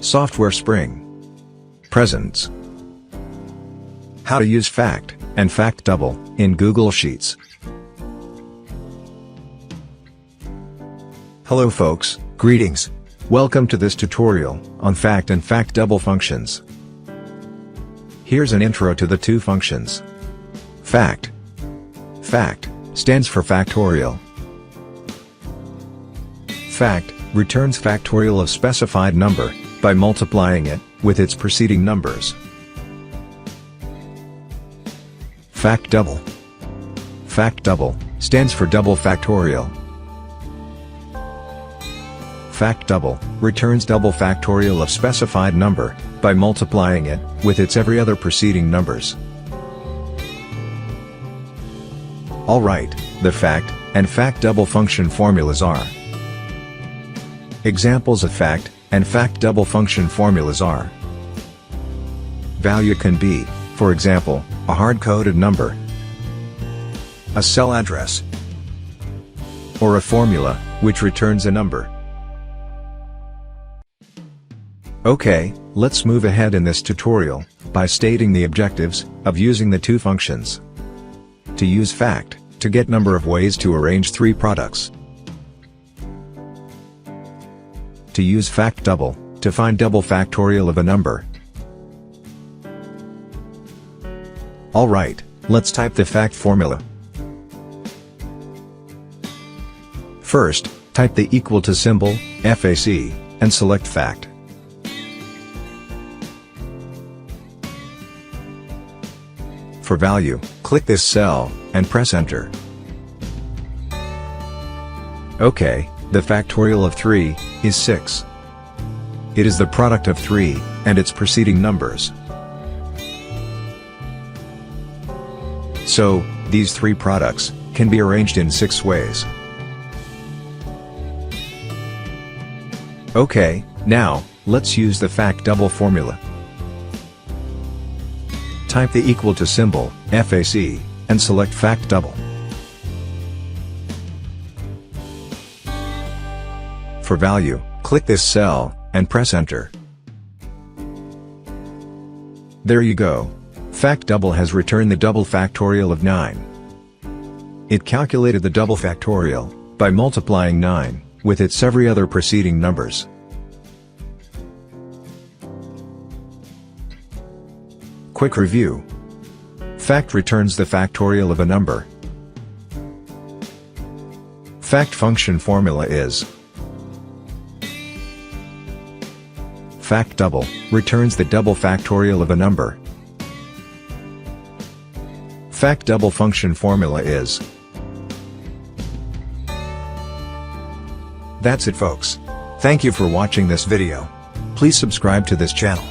Software Spring. Presents. How to use fact and fact double in Google Sheets. Hello folks, greetings. Welcome to this tutorial on fact and fact double functions. Here's an intro to the two functions. Fact. Fact stands for factorial. Fact returns factorial of specified number by multiplying it with its preceding numbers. Fact double. Fact double stands for double factorial. Fact double returns double factorial of specified number by multiplying it with its every other preceding numbers. Alright, the fact and fact double function formulas are. Examples of fact and fact double function formulas are: value can be, for example, a hard-coded number, a cell address, or a formula, which returns a number. Okay, let's move ahead in this tutorial by stating the objectives of using the two functions. To use fact, to get number of ways to arrange three products. To use fact double, to find double factorial of a number. Alright, let's type the fact formula. First, type the equal to symbol, FAC, and select fact. For value, click this cell, and press enter. Okay, the factorial of 3 is 6. It is the product of 3 and its preceding numbers. So, these three products can be arranged in 6 ways. Okay, now, let's use the fact double formula. Type the equal to symbol, FAC, and select fact double. For value, click this cell, and press enter. There you go. Fact double has returned the double factorial of 9. It calculated the double factorial by multiplying 9 with its every other preceding numbers. Quick review. Fact returns the factorial of a number. Fact function formula is: fact double returns the double factorial of a number. Fact double function formula is. That's it folks. Thank you for watching this video. Please subscribe to this channel.